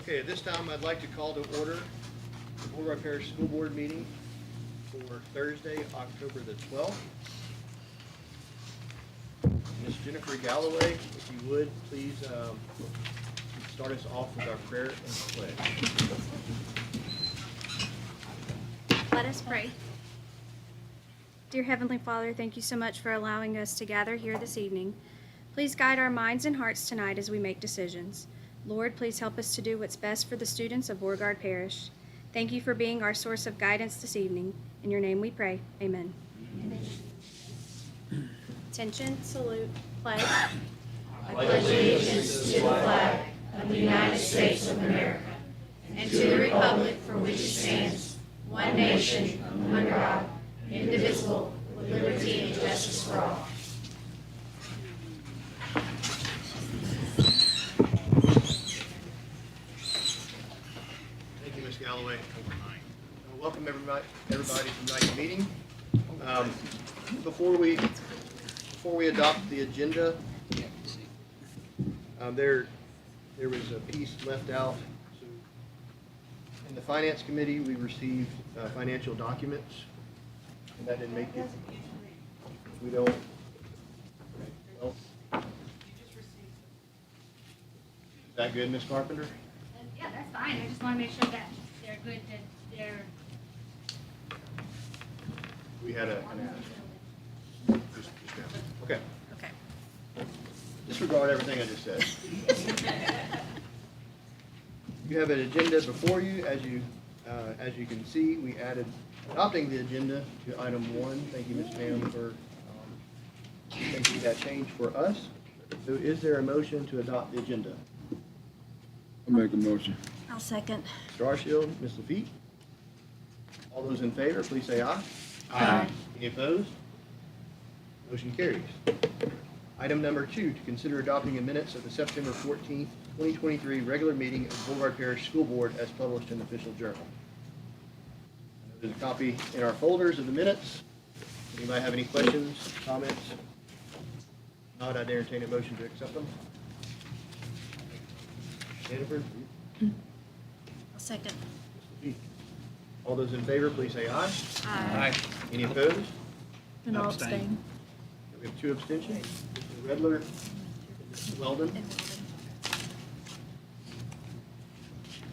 Okay, at this time, I'd like to call to order the Beauregard Parish School Board meeting for Thursday, October the 12th. Ms. Jennifer Galloway, if you would, please start us off with our prayer and pledge. Let us pray. Dear Heavenly Father, thank you so much for allowing us to gather here this evening. Please guide our minds and hearts tonight as we make decisions. Lord, please help us to do what's best for the students of Beauregard Parish. Thank you for being our source of guidance this evening. In your name we pray. Amen. Amen. Attention, salute, pledge. I pledge allegiance to the flag of the United States of America and to the republic for which it stands, one nation, under God, indivisible, with liberty and justice for all. Thank you, Ms. Galloway. Welcome everybody to tonight's meeting. Before we adopt the agenda, there was a piece left out. So in the Finance Committee, we received financial documents, and that didn't make it. We don't. Well, is that good, Ms. Carpenter? Yeah, that's fine. I just want to make sure that they're good, that they're. We had a. Okay. Okay. Disregard everything I just said. You have an agenda before you. As you can see, we added adopting the agenda to item 1. Thank you, Ms. Pam, for making that change for us. So is there a motion to adopt the agenda? I'll make a motion. I'll second. Mr. Arshield, Ms. Lafitte? All those in favor, please say aye. Aye. Any opposed? Motion carries. Item number 2, to consider adopting the minutes of the September 14th, 2023 regular meeting of Beauregard Parish School Board as published in the Official Journal. There's a copy in our folders of the minutes. Anybody have any questions, comments? Not, I'd entertain a motion to accept them. Jennifer? I'll second. All those in favor, please say aye. Aye. Any opposed? And I'll Abstain. abstain. We have 2 abstentions. Mr. Redler and Mr. Weldon.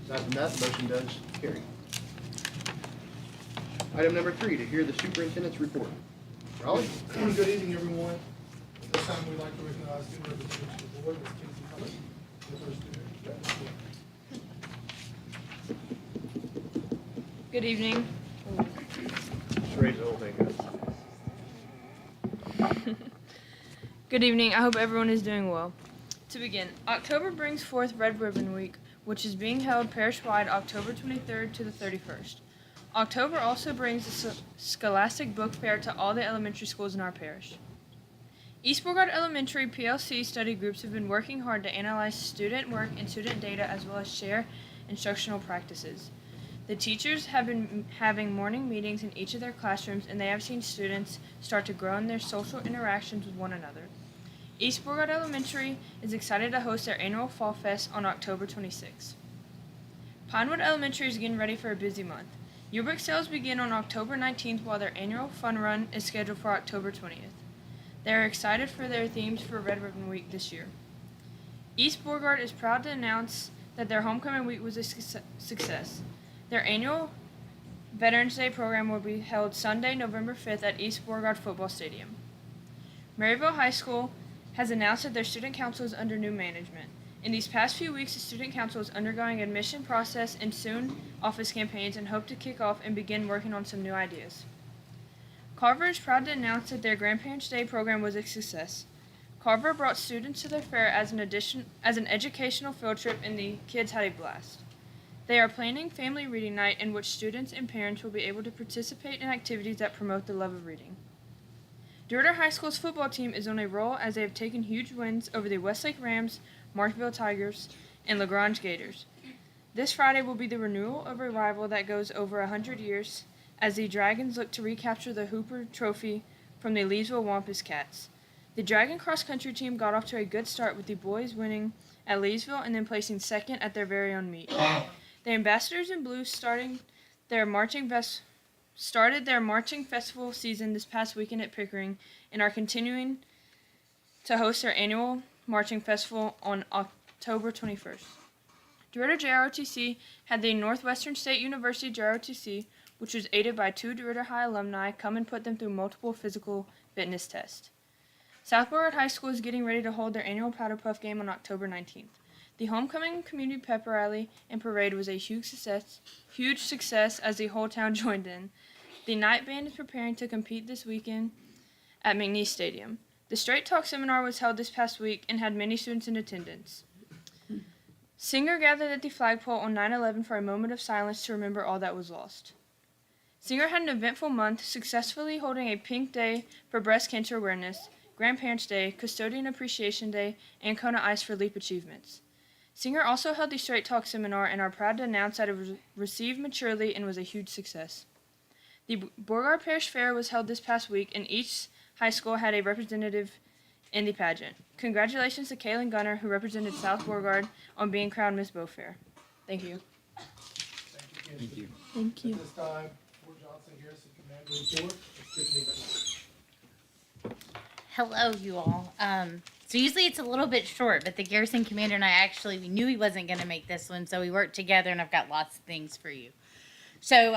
Aside from that, the motion does carry. Item number 3, to hear the superintendent's report. Raleigh? Good evening, everyone. At this time, we'd like to recognize the representatives of the board, Ms. Kinsey Cummings, the first student. Good evening. Just raise the whole thing. Good evening. I hope everyone is doing well. To begin, October brings forth Red Ribbon Week, which is being held parish-wide October 23rd to the 31st. October also brings the Scholastic Book Fair to all the elementary schools in our parish. East Beauregard Elementary PLC study groups have been working hard to analyze student work and student data as well as share instructional practices. The teachers have been having morning meetings in each of their classrooms, and they have seen students start to grow in their social interactions with one another. East Beauregard Elementary is excited to host their annual Fall Fest on October 26th. Pinewood Elementary is getting ready for a busy month. Yearbook sales begin on October 19th, while their annual fun run is scheduled for October 20th. They are excited for their themes for Red Ribbon Week this year. East Beauregard is proud to announce that their homecoming week was a success. Their annual Veterans Day program will be held Sunday, November 5th at East Beauregard Football Stadium. Maryville High School has announced that their student council is under new management. In these past few weeks, the student council is undergoing admission process and soon office campaigns and hope to kick off and begin working on some new ideas. Carver is proud to announce that their Grandparents' Day program was a success. Carver brought students to their fair as an educational field trip, and the kids had a blast. They are planning family reading night in which students and parents will be able to participate in activities that promote the love of reading. DeRidder High School's football team is on a roll as they have taken huge wins over the Westlake Rams, Marshville Tigers, and LaGrange Gators. This Friday will be the renewal of a rival that goes over 100 years as the Dragons look to recapture the Hooper Trophy from the Leesville Wampus Cats. The Dragon cross-country team got off to a good start with the boys winning at Leesville and then placing second at their very own meet. The Ambassadors in Blue started their marching festival season this past weekend at Pickering and are continuing to host their annual marching festival on October 21st. DeRidder JROTC had the Northwestern State University JROTC, which was aided by 2 DeRidder High alumni, come and put them through multiple physical fitness tests. South Beauregard High School is getting ready to hold their annual Powder Puff game on October 19th. The homecoming community pep rally and parade was a huge success as the whole town joined in. The night band is preparing to compete this weekend at McNeese Stadium. The Straight Talk seminar was held this past week and had many students in attendance. Singer gathered at the flagpole on 9/11 for a moment of silence to remember all that was lost. Singer had an eventful month, successfully holding a Pink Day for Breast Cancer Awareness, Grandparents' Day, Custodian Appreciation Day, and Kona Ice for LEAP achievements. Singer also held the Straight Talk seminar and are proud to announce that it was received maturely and was a huge success. The Beauregard Parish Fair was held this past week and each high school had a representative in the pageant. Congratulations to Kaylin Gunner, who represented South Beauregard, on being crowned Miss Beau Fair. Thank you. Thank you, Kenzie. Thank you. At this time, Fort Johnson Garrison Commander Report, Tiffany Cole. Hello, you all. So usually it's a little bit short, but the Garrison Commander and I we knew he wasn't going to make this one, so we worked together, and I've got lots of things for you. So,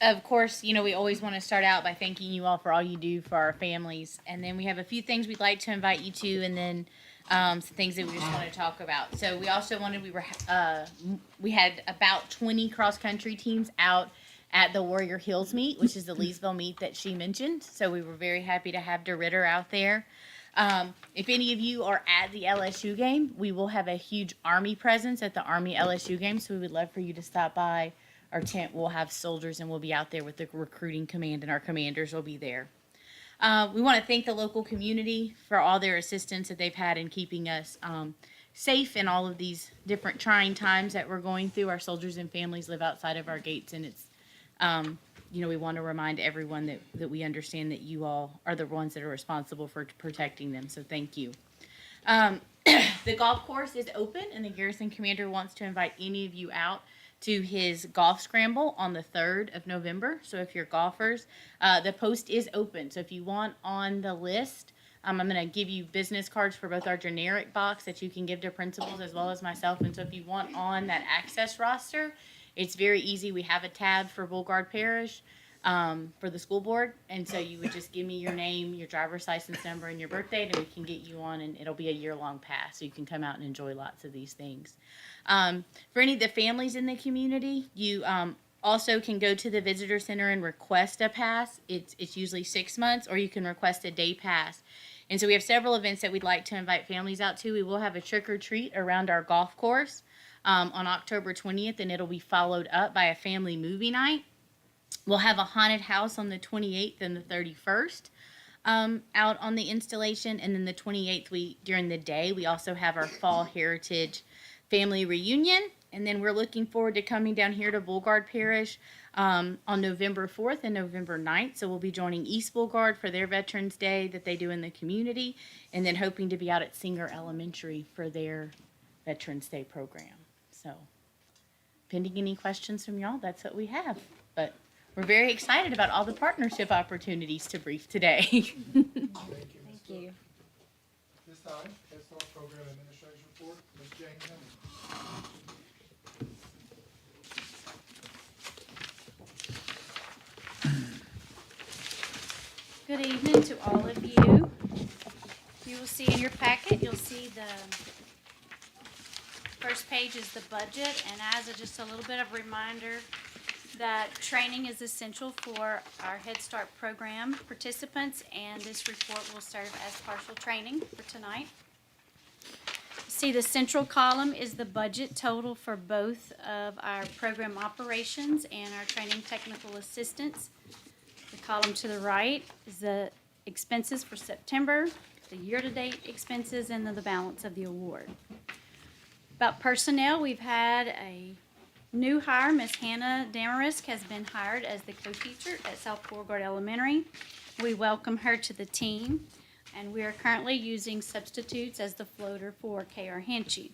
of course, we always want to start out by thanking you all for all you do for our families, and then we have a few things we'd like to invite you to, and then some things that we just want to talk about. So we also we had about 20 cross-country teams out at the Warrior Hills meet, which is the Leesville meet that she mentioned. So we were very happy to have DeRidder out there. If any of you are at the LSU game, we will have a huge Army presence at the Army LSU game, so we would love for you to stop by. Our tent will have soldiers, and we'll be out there with the recruiting command, and our commanders will be there. We want to thank the local community for all their assistance that they've had in keeping us safe in all of these different trying times that we're going through. Our soldiers and families live outside of our gates, and it's we want to remind everyone that we understand that you all are the ones that are responsible for protecting them, so thank you. The golf course is open, and the Garrison Commander wants to invite any of you out to his golf scramble on the 3rd of November. So if you're golfers, the post is open. So if you want on the list, I'm going to give you business cards for both our generic box that you can give to principals as well as myself. And so if you want on that access roster, it's very easy. We have a tab for Beauregard Parish for the school board. And so you would just give me your name, your driver's license number, and your birth date, and we can get you on, and it'll be a year-long pass. So you can come out and enjoy lots of these things. For any of the families in the community, you also can go to the visitor center and request a pass. It's usually 6 months, or you can request a day pass. And so we have several events that we'd like to invite families out to. We will have a trick or treat around our golf course on October 20th, and it'll be followed up by a family movie night. We'll have a haunted house on the 28th and the 31st out on the installation, and then the 28th, during the day, we also have our Fall Heritage Family Reunion, and then we're looking forward to coming down here to Beauregard Parish on November 4th and November 9th, so we'll be joining East Beauregard for their Veterans Day that they do in the community, and then hoping to be out at Singer Elementary for their Veterans Day program. So, pending any questions from y'all, that's what we have, but we're very excited about all the partnership opportunities to brief today. Thank you, Ms. Thank you. This time, Head Start Program Administration Report, Ms. Jane Hemming. Good evening to all of you. You will see in your packet, you'll see the first page is the budget, and as just a little bit of a reminder that training is essential for our Head Start program participants, and this report will serve as partial training for tonight. See, the central column is the budget total for both of our program operations and our training technical assistance. The column to the right is the expenses for September, the year-to-date expenses, and then the balance of the award. About personnel, we've had a new hire. Miss Hannah Damarisk has been hired as the co-teacher at South Beauregard Elementary. We welcome her to the team. and we are currently using substitutes as the floater for K.R. Hanchy.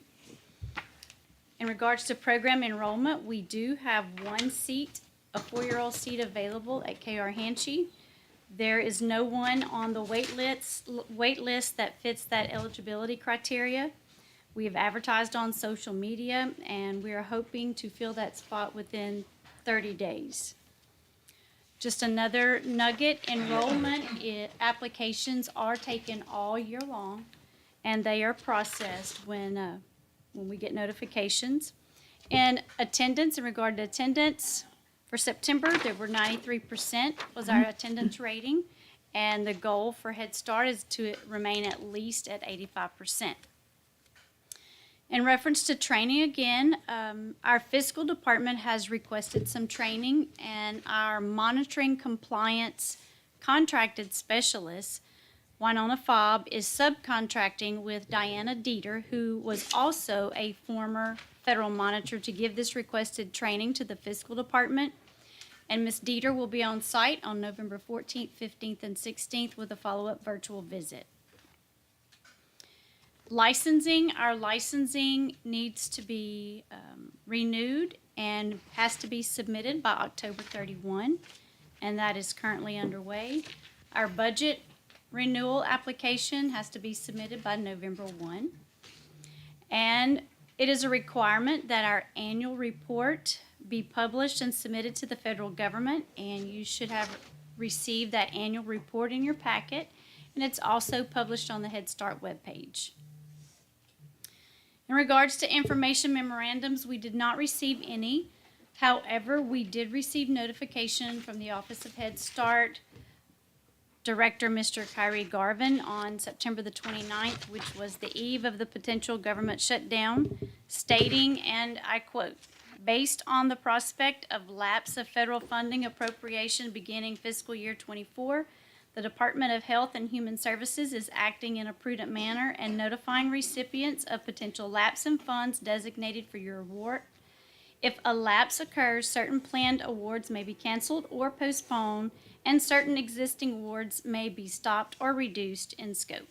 In regards to program enrollment, we do have one seat, a 4-year-old seat available at K.R. Hanchy. There is no one on the wait list that fits that eligibility criteria. We have advertised on social media, and we are hoping to fill that spot within 30 days. Just another nugget, applications are taken all year long, and they are processed when we get notifications. And attendance, in regard to attendance, for September, there were 93% was our attendance rating, and the goal for Head Start is to remain at least at 85%. In reference to training again, our fiscal department has requested some training, and our monitoring compliance contracted specialist, Winona Fobb, is subcontracting with Diana Dieter, who was also a former federal monitor, to give this requested training to the fiscal department. And Ms. Dieter will be on site on November 14th, 15th, and 16th with a follow-up virtual visit. Our licensing needs to be renewed and has to be submitted by October 31, and that is currently underway. Our budget renewal application has to be submitted by November 1. And it is a requirement that our annual report be published and submitted to the federal government, and you should have received that annual report in your packet, and it's also published on the Head Start webpage. In regards to information memorandums, we did not receive any. However, we did receive notification from the Office of Head Start Director, Mr. Kyrie Garvin, on September the 29th, which was the eve of the potential government shutdown, stating, and I quote, "Based on the prospect of lapse of federal funding appropriation beginning fiscal year 24, the Department of Health and Human Services is acting in a prudent manner and notifying recipients of potential lapse in funds designated for your award. If a lapse occurs, certain planned awards may be canceled or postponed, and certain existing awards may be stopped or reduced in scope."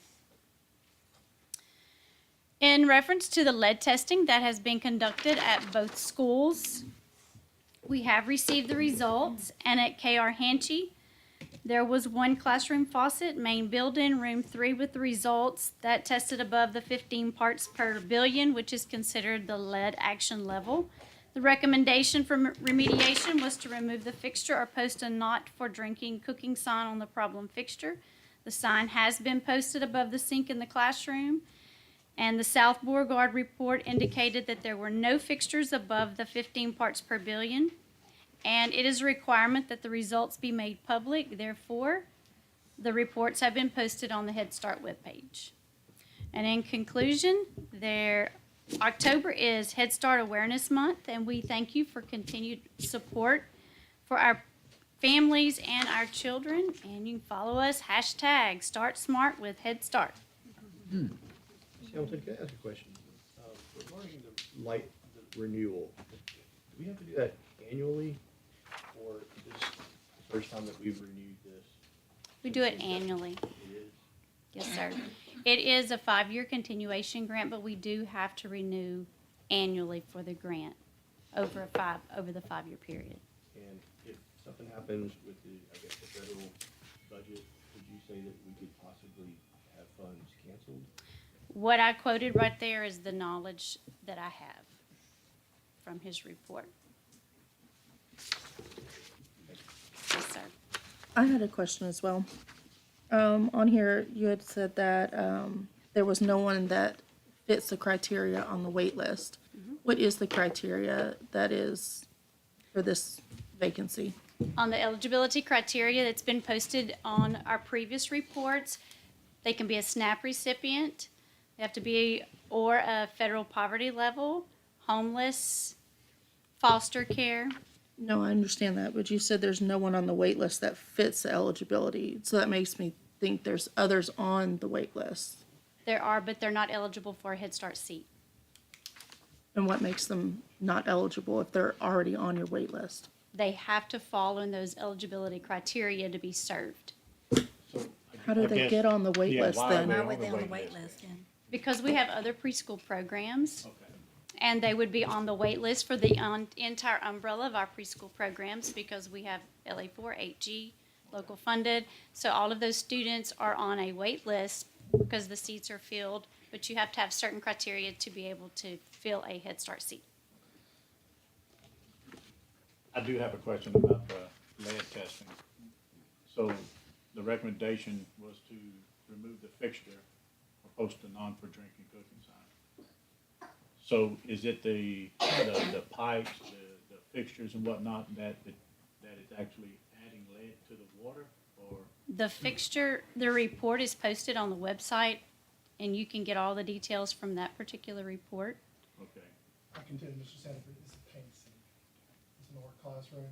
In reference to the lead testing that has been conducted at both schools, we have received the results, and at K.R. Hanchy, there was one classroom faucet, main building, room 3, with the results that tested above the 15 parts per billion, which is considered the lead action level. The recommendation for remediation was to remove the fixture or post a not for drinking cooking sign on the problem fixture. The sign has been posted above the sink in the classroom, and the South Beauregard report indicated that there were no fixtures above the 15 parts per billion. And it is a requirement that the results be made public. Therefore, the reports have been posted on the Head Start webpage. And in conclusion, October is Head Start Awareness Month, and we thank you for continued support for our families and our children. And you can follow us, #StartSmart with Head Start. Ms. Hamilton, can I ask a question? Regarding the renewal, do we have to do that annually, or is this the first time that we've renewed this? We do it annually. It is? Yes, sir. It is a 5-year continuation grant, but we do have to renew annually for the grant over the 5-year period. And if something happens with the federal budget, would you say that we could possibly have funds canceled? What I quoted right there is the knowledge that I have from his report. Yes, sir. I had a question as well. On here, you had said that there was no one that fits the criteria on the wait list. What is the criteria that is for this vacancy? On the eligibility criteria that's been posted on our previous reports, they can be a SNAP recipient, they have to be, or a federal poverty level, homeless, foster care. No, I understand that, but you said there's no one on the wait list that fits the eligibility. So that makes me think there's others on the wait list. There are, but they're not eligible for a Head Start seat. And what makes them not eligible if they're already on your wait list? They have to fall in those eligibility criteria to be served. So I How do I they guess- get on the wait yeah, list why are then? they Why on were the they on the wait wait list? list? Yeah. Because we have other preschool programs, Okay. and they would be on the wait list for the entire umbrella of our preschool programs because we have LA4, 8G, local funded. So all of those students are on a wait list because the seats are filled, but you have to have certain criteria to be able to fill a Head Start seat. I do have a question about the lead testing. So the recommendation was to remove the fixture or post a non for drinking cooking sign. So is it the pipes, the fixtures and whatnot that is actually adding lead to the water, or? The fixture, the report is posted on the website, and you can get all the details from that particular report. Okay. I can tell you, Mr. Sanford, it's a paint sink. It's an art classroom,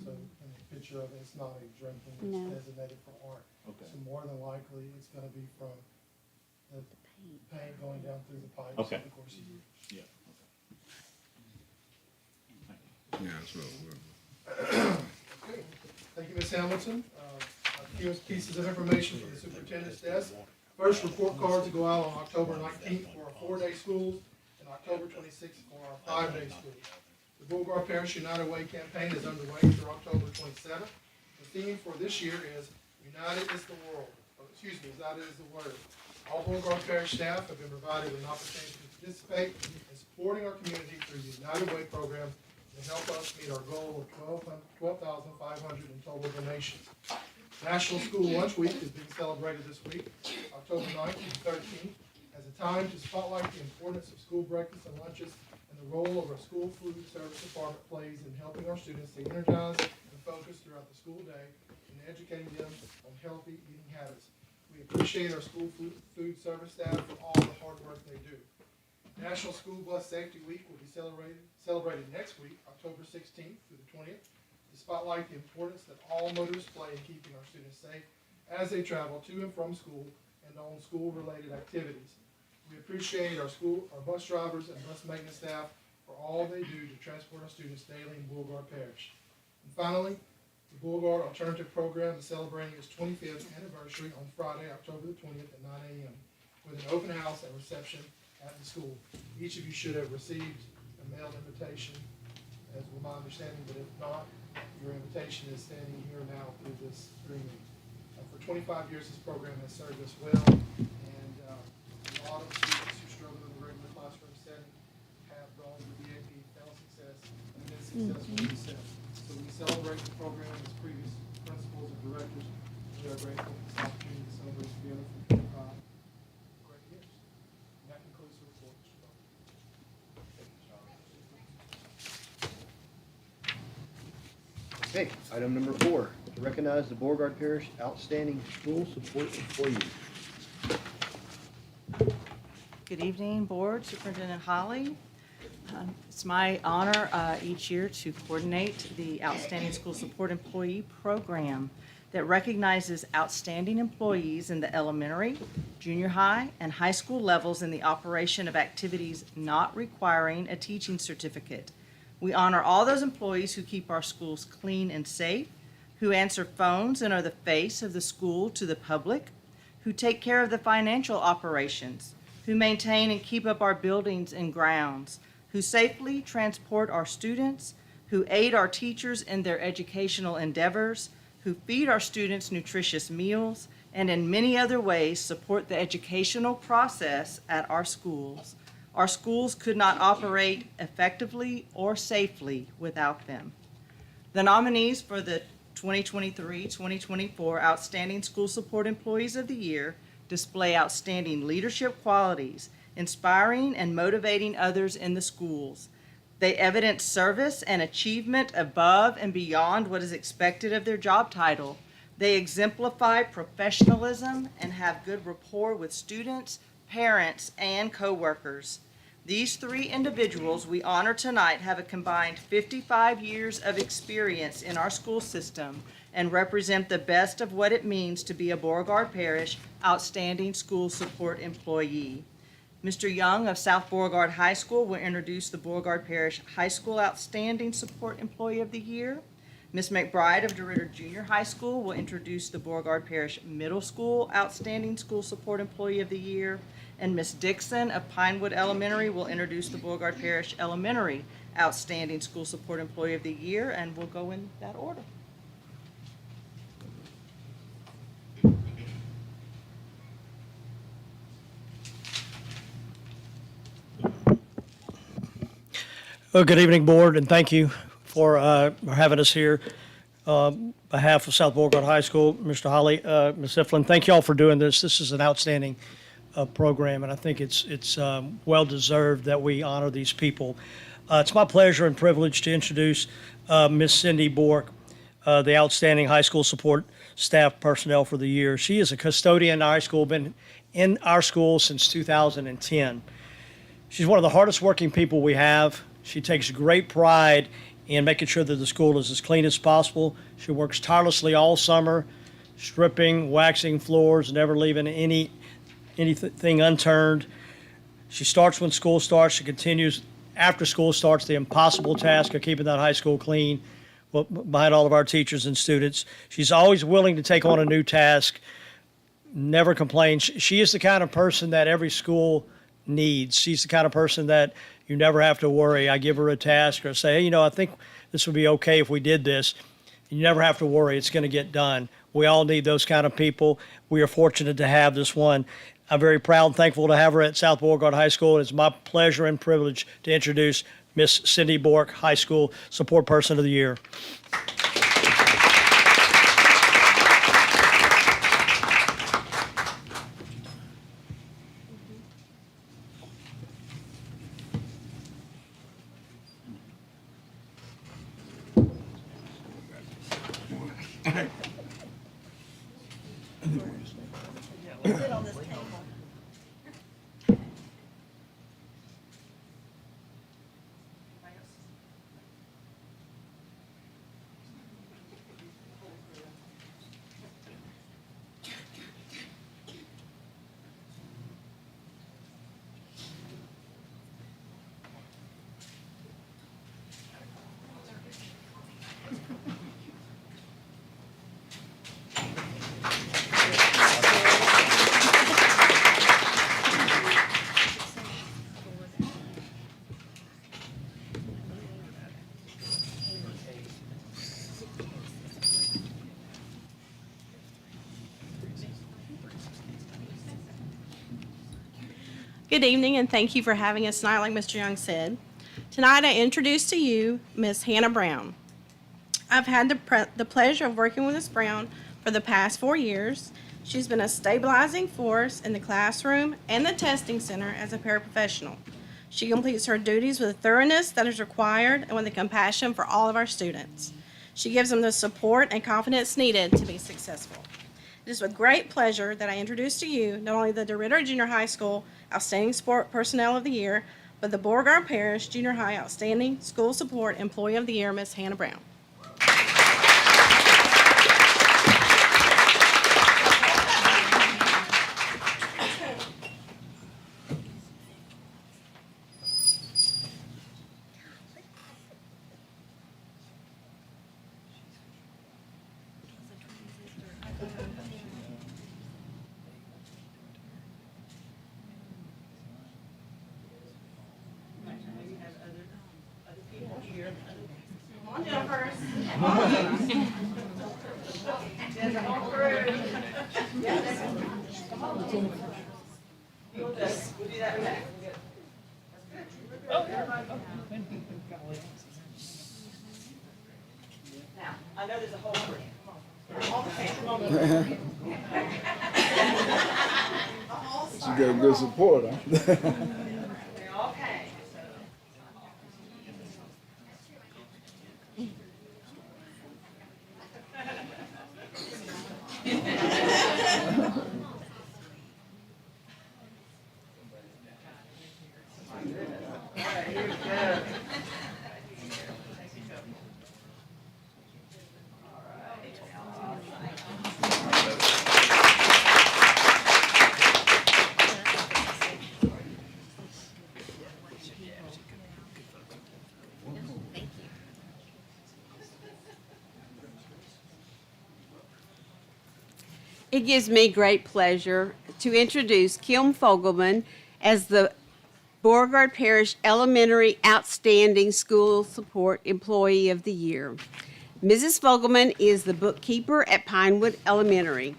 so in the picture of it, it's not a drinking, No. it's designated for art. Okay. So more than likely, it's gonna be from the paint going down through the pipes. Okay. Of course, Yeah. Okay. Thank you. Yeah, that's what. Okay. Thank you, Ms. Hamilton. Here's pieces of information from the superintendent's desk. First, report cards go out on October 19th for our 4-day schools and October 26th for our 5-day schools. The Beauregard Parish United Way campaign is underway through October 27th. The theme for this year is United is the World. United is the Word. All Beauregard Parish staff have been provided with an opportunity to participate in supporting our community through the United Way program to help us meet our goal of $12,500 in total donations. National School Lunch Week is being celebrated this week, October 9th and 13th, as a time to spotlight the importance of school breakfasts and lunches and the role of our school food service department plays in helping our students stay energized and focused throughout the school day and educating them on healthy eating habits. We appreciate our school food service staff for all the hard work they do. National School Bus Safety Week will be celebrated next week, October 16th through the 20th, to spotlight the importance that all motorists play in keeping our students safe as they travel to and from school and on school-related activities. We appreciate our bus drivers and bus maintenance staff for all they do to transport our students daily in Beauregard Parish. And finally, the Beauregard Alternative Program is celebrating its 25th anniversary on Friday, October the 20th at 9 a.m. with an open house and reception at the school. Each of you should have received a mailed invitation, as was my understanding, but if not, your invitation is standing here now through this agreement. For 25 years, this program has served us well, and a lot of students who struggle in the regular classroom setting have gone to BAP, found success, and been successful themselves. So we celebrate the program as previous principals and directors. We are grateful for this opportunity to celebrate together for 25 great years. And that concludes the report, Mr. Bowman. Okay, item number 4, to recognize the Beauregard Parish Outstanding School Support Employee. Good evening, Board, Superintendent Holly. It's my honor each year to coordinate the Outstanding School Support Employee Program that recognizes outstanding employees in the elementary, junior high, and high school levels in the operation of activities not requiring a teaching certificate. We honor all those employees who keep our schools clean and safe, who answer phones and are the face of the school to the public, who take care of the financial operations, who maintain and keep up our buildings and grounds, who safely transport our students, who aid our teachers in their educational endeavors, who feed our students nutritious meals, and in many other ways support the educational process at our schools. Our schools could not operate effectively or safely without them. The nominees for the 2023-2024 Outstanding School Support Employees of the Year display outstanding leadership qualities, inspiring and motivating others in the schools. They evidence service and achievement above and beyond what is expected of their job title. They exemplify professionalism and have good rapport with students, parents, and coworkers. These 3 individuals we honor tonight have a combined 55 years of experience in our school system and represent the best of what it means to be a Beauregard Parish Outstanding School Support Employee. Mr. Young of South Beauregard High School will introduce the Beauregard Parish High School Outstanding Support Employee of the Year. Ms. McBride of DeRidder Junior High School will introduce the Beauregard Parish Middle School Outstanding School Support Employee of the Year, and Ms. Dixon of Pinewood Elementary will introduce the Beauregard Parish Elementary Outstanding School Support Employee of the Year, and we'll go in that order. Well, good evening, Board, and thank you for having us here. On behalf of South Beauregard High School, Mr. Holly, Ms. Iflin, thank you all for doing this. This is an outstanding program, and I think it's well-deserved that we honor these people. It's my pleasure and privilege to introduce Ms. Cindy Bork, the Outstanding High School Support Staff Personnel for the Year. She is a custodian in our school, been in our school since 2010. She's one of the hardest working people we have. She takes great pride in making sure that the school is as clean as possible. She works tirelessly all summer, stripping, waxing floors, never leaving anything unturned. She starts when school starts. She continues after school starts the impossible task of keeping that high school clean behind all of our teachers and students. She's always willing to take on a new task, never complains. She is the kind of person that every school needs. She's the kind of person that you never have to worry. I give her a task or say, hey, I think this would be okay if we did this. You never have to worry. It's going to get done. We all need those kind of people. We are fortunate to have this one. I'm very proud and thankful to have her at South Beauregard High School. It's my pleasure and privilege to introduce Miss Cindy Bork, High School Support Person of the Year. Good evening, and thank you for having us tonight, like Mr. Young said. Tonight, I introduce to you Miss Hannah Brown. I've had the pleasure of working with Miss Brown for the past 4 years. She's been a stabilizing force in the classroom and the testing center as a paraprofessional. She completes her duties with the thoroughness that is required and with the compassion for all of our students. She gives them the support and confidence needed to be successful. It is with great pleasure that I introduce to you not only the DeRidder Junior High School Outstanding Sport Personnel of the Year, but the Beauregard Parish Junior High Outstanding School Support Employee of the Year, Miss Hannah Brown. Now, I know there's a whole group. She got good support, huh? It gives me great pleasure to introduce Kim Fogelman as the Beauregard Parish Elementary Outstanding School Support Employee of the Year. Mrs. Fogelman is the bookkeeper at Pinewood Elementary.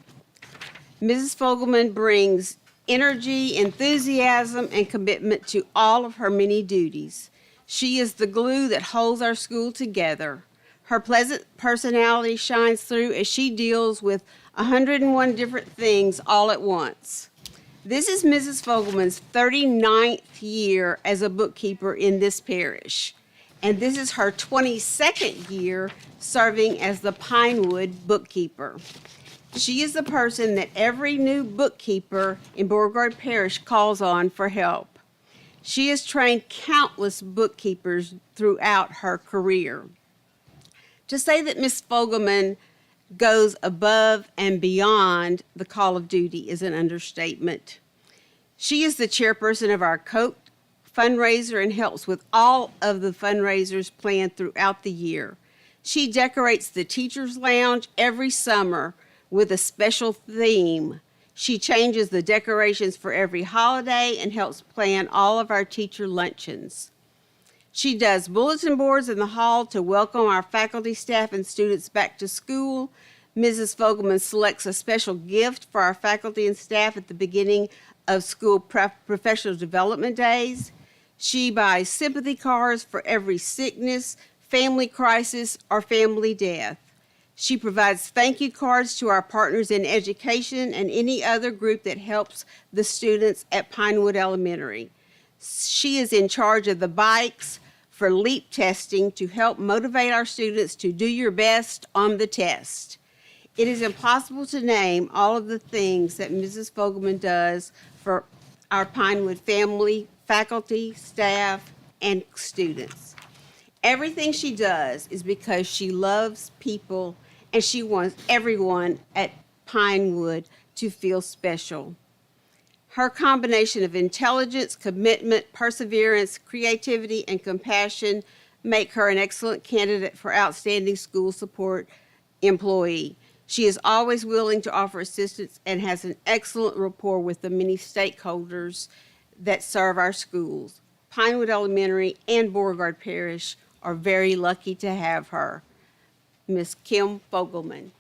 Mrs. Fogelman brings energy, enthusiasm, and commitment to all of her many duties. She is the glue that holds our school together. Her pleasant personality shines through as she deals with 101 different things all at once. This is Mrs. Fogelman's 39th year as a bookkeeper in this parish, and this is her 22nd year serving as the Pinewood bookkeeper. She is the person that every new bookkeeper in Beauregard Parish calls on for help. She has trained countless bookkeepers throughout her career. To say that Ms. Fogelman goes above and beyond the call of duty is an understatement. She is the chairperson of our Coke fundraiser and helps with all of the fundraisers planned throughout the year. She decorates the teacher's lounge every summer with a special theme. She changes the decorations for every holiday and helps plan all of our teacher luncheons. She does bulletin boards in the hall to welcome our faculty, staff, and students back to school. Mrs. Fogelman selects a special gift for our faculty and staff at the beginning of school professional development days. She buys sympathy cards for every sickness, family crisis, or family death. She provides thank you cards to our partners in education and any other group that helps the students at Pinewood Elementary. She is in charge of the bikes for LEAP testing to help motivate our students to do your best on the test. It is impossible to name all of the things that Mrs. Fogelman does for our Pinewood family, faculty, staff, and students. Everything she does is because she loves people and she wants everyone at Pinewood to feel special. Her combination of intelligence, commitment, perseverance, creativity, and compassion make her an excellent candidate for outstanding school support employee. She is always willing to offer assistance and has an excellent rapport with the many stakeholders that serve our schools. Pinewood Elementary and Beauregard Parish are very lucky to have her. Ms. Kim Fogelman.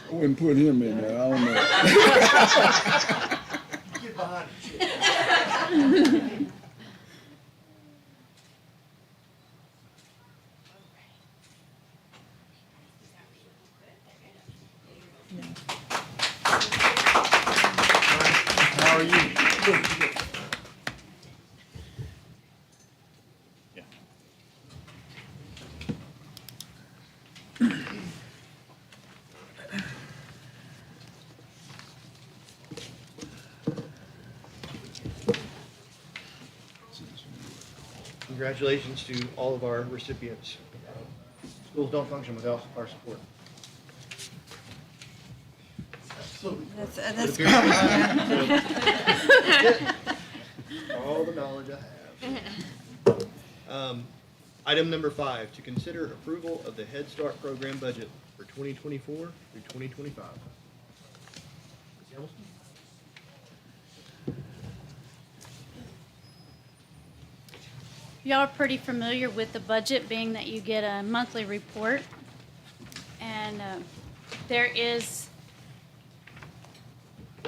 I wouldn't put him in there, I don't know. Get behind How are you? Good. Yeah. Congratulations to all of our recipients. Schools don't function without our support. Absolutely. That's all the knowledge I have. Item number 5, to consider approval of the Head Start program budget for 2024 through 2025. Ms. Hamilton? Y'all are pretty familiar with the budget, being that you get a monthly report. And there is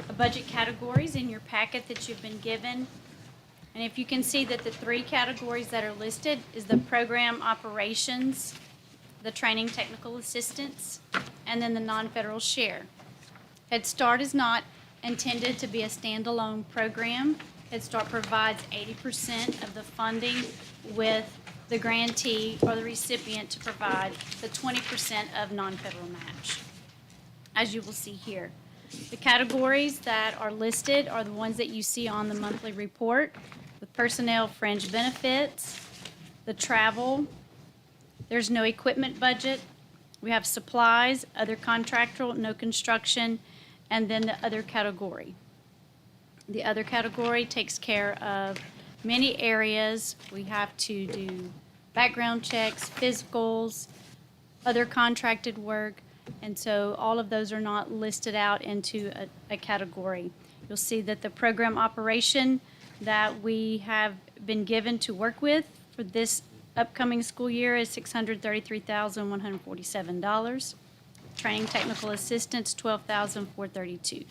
a budget categories in your packet that you've been given. And if you can see that the 3 categories that are listed is the program operations, the training technical assistance, and then the non-federal share. Head Start is not intended to be a standalone program. Head Start provides 80% of the funding, with the grantee or the recipient to provide the 20% of non-federal match, as you will see here. The categories that are listed are the ones that you see on the monthly report, with personnel, fringe benefits, the travel. There's no equipment budget. We have supplies, other contractual, no construction, and then the other category. The other category takes care of many areas. We have to do background checks, physicals, other contracted work, and so all of those are not listed out into a category. You'll see that the program operation that we have been given to work with for this upcoming school year is $633,147. Training technical assistance, $12,432.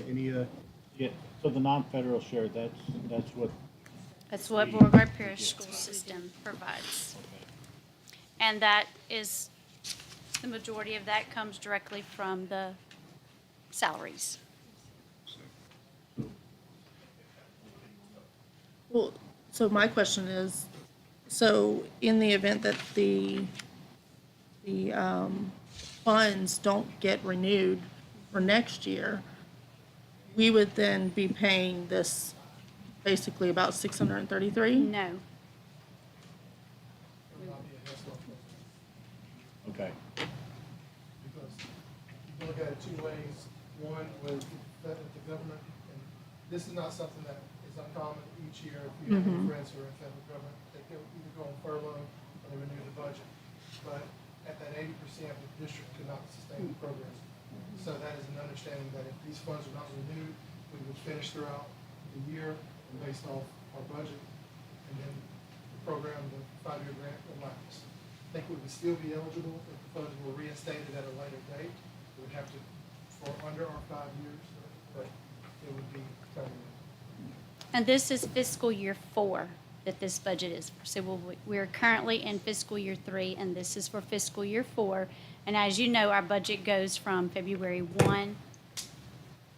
Any, Yeah, so the non-federal share, that's what, That's what Beauregard Parish School System provides. And that is, the majority of that comes directly from the salaries. Well, so my question is, so in the event that the funds don't get renewed for next year, we would then be paying this basically about 633? No. It would not be a Head Start program. okay. Because you can look at it two ways. One, with the government, and this is not something that is uncommon each year. If you have any friends who are in federal government, they go either go on furlough or they renew the budget. But at that 80%, the district could not sustain the program. So that is an understanding that if these funds are not renewed, we would finish throughout the year based off our budget, and then the program, the 5-year grant will lapse. I think we would still be eligible if the funds were reinstated at a later date. We would have to, for under our 5 years, but it would be terminated. And this is fiscal year 4 that this budget is. So we're currently in fiscal year 3, and this is for fiscal year 4. And as you know, our budget goes from February 1,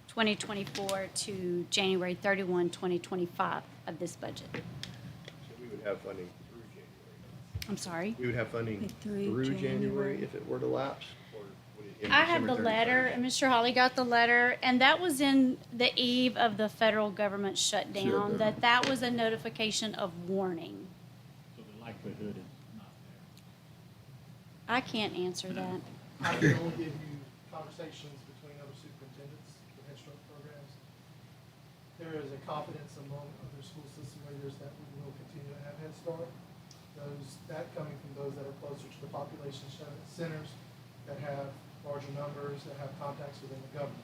2024 to January 31, 2025 of this budget. so we would have funding through January. I'm sorry? We would have funding Through through January January. if it were to lapse? Or would it end I have the December 31st? letter, and Mr. Hawley got the letter, and that was in the eve of the federal government shutdown, that was a notification of warning. So the likelihood is not there. I can't answer that. I can only give you conversations between other superintendents for Head Start programs. There is a confidence among other school system leaders that we will continue to have Head Start. That coming from those that are closer to the population centers, that have larger numbers, that have contacts within the government.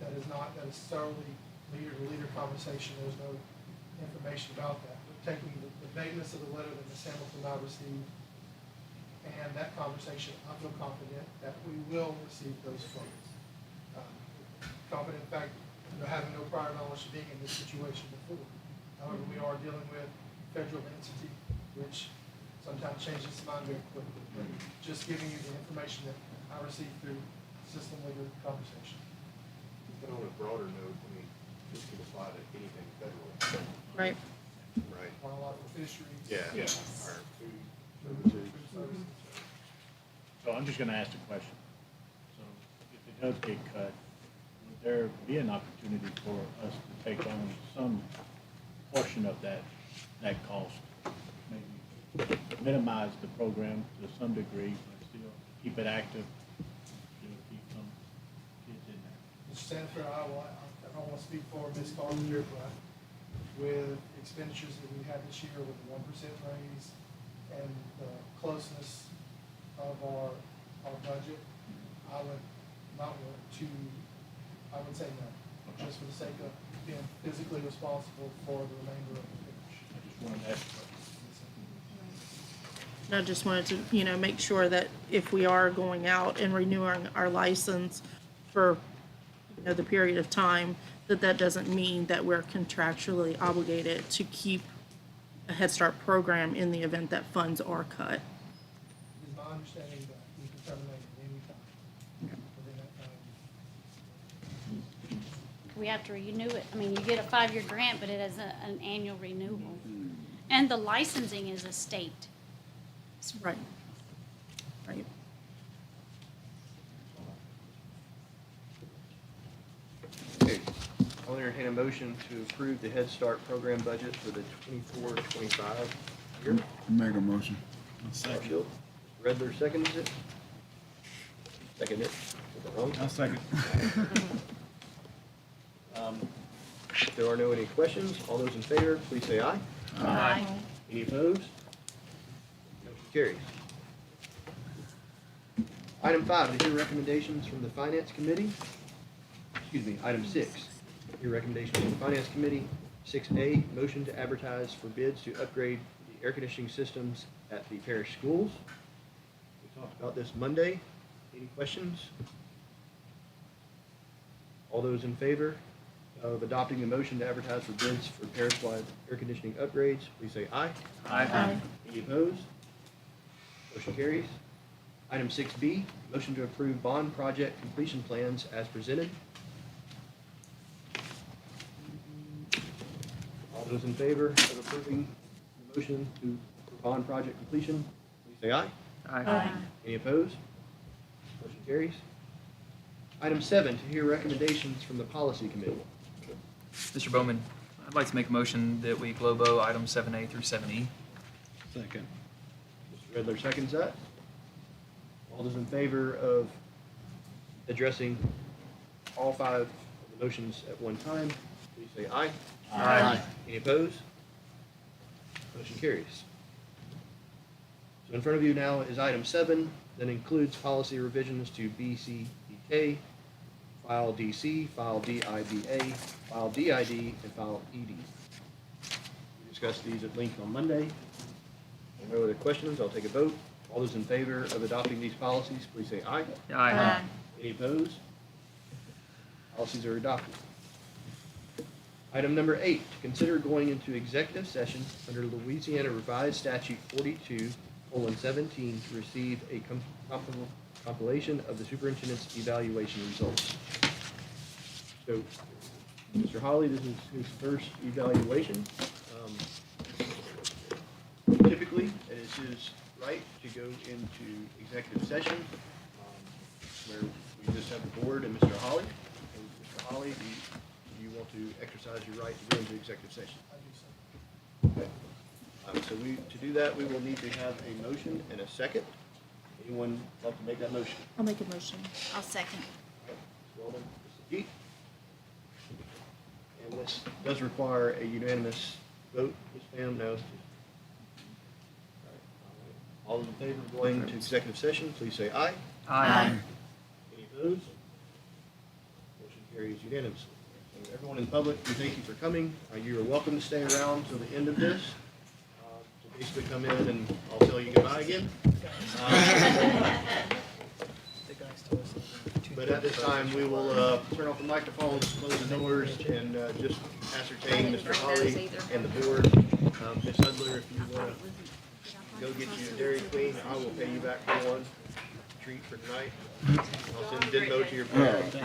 That is solely leader-to-leader conversation. There's no information about that. We're taking the vagueness of the letter that Ms. Hamilton and I received, and that conversation, I feel confident that we will receive those funds. Confident, in fact, having no prior knowledge of being in this situation before. However, we are dealing with a federal entity, which sometimes changes its mind very quickly. But just giving you the information that I received through system leader conversation. But on a broader note, I mean, this could apply to anything federal, Right. right? Biological fisheries. Yeah. Yeah. Our food Food services. So I'm just gonna ask the question. So if it does get cut, would there be an opportunity for us to take on some portion of that cost? Maybe minimize the program to some degree, but still keep it active, still keep some kids in there. Mr. Sanford, I don't want to speak for Ms. Carpenter, but with expenditures that we had this year with the 1% raise and the closeness of our budget, I would not want to, I would say no, just for the sake of being physically responsible for the remainder of the parish. I just wanted to ask the question. I just wanted to, make sure that if we are going out and renewing our license for, the period of time, that doesn't mean that we're contractually obligated to keep a Head Start program in the event that funds are cut. It is my understanding that we can terminate at any time within that time. we have to renew it. I mean, you get a 5-year grant, but it has an annual renewal. And the licensing is a state. Right. Right. Okay, I'll entertain a motion to approve the Head Start program budget for the 24-25 year. Make a motion. Marshall, Redler seconds it. Second it. Wrong? I'll second. If there are no any questions, all those in favor, please say aye. Aye. Any opposed? Motion carries. Item 5, to hear recommendations from the Finance Committee. Excuse me, item 6, hear recommendations from the Finance Committee. 6A, motion to advertise for bids to upgrade the air conditioning systems at the parish schools. We talked about this Monday. Any questions? All those in favor of adopting the motion to advertise for bids for parish-wide air conditioning upgrades, please say aye. Aye. Any opposed? Motion carries. Item 6B, motion to approve bond project completion plans as presented. All those in favor of approving the motion for bond project completion, please say aye. Aye. Any opposed? Motion carries. Item 7, to hear recommendations from the Policy Committee. Mr. Bowman, I'd like to make a motion that we globo items 7A through 7E. Second. Mr. Redler seconds that. All those in favor of addressing all 5 of the motions at one time, please say aye. Aye. Any opposed? Motion carries. So in front of you now is item 7, that includes policy revisions to BCDK, file DC, file DIBA, file DID, and file ED. We discussed these at length on Monday. If there are no other questions, I'll take a vote. All those in favor of adopting these policies, please say aye. Aye. Any opposed? Policies are adopted. Item number 8, to consider going into executive session under Louisiana Revised Statute 42:17 to receive a compilation of the superintendent's evaluation results. So, Mr. Hawley, this is his first evaluation. Typically, it is his right to go into executive session, where we just have the board and Mr. Hawley. And Mr. Hawley, do you want to exercise your right to go into executive session? I do so. Okay. So to do that, we will need to have a motion and a second. Anyone like to make that motion? I'll make a motion. I'll second. Mr. Weldon, Mr. Peak. And this does require a unanimous vote, Ms. Pam, no? All those in favor of going into executive session, please say aye. Aye. Any opposed? Motion carries unanimously. So everyone in public, we thank you for coming. You are welcome to stay around till the end of this. To basically come in and I'll tell you goodbye again. But at this time, we will turn off the microphones, close the doors, and just ascertain Mr. Hawley and the board. Ms. Hudler, if you want to go get you a Dairy Queen, I will pay you back for one treat for tonight. I'll send Denbo to your parents.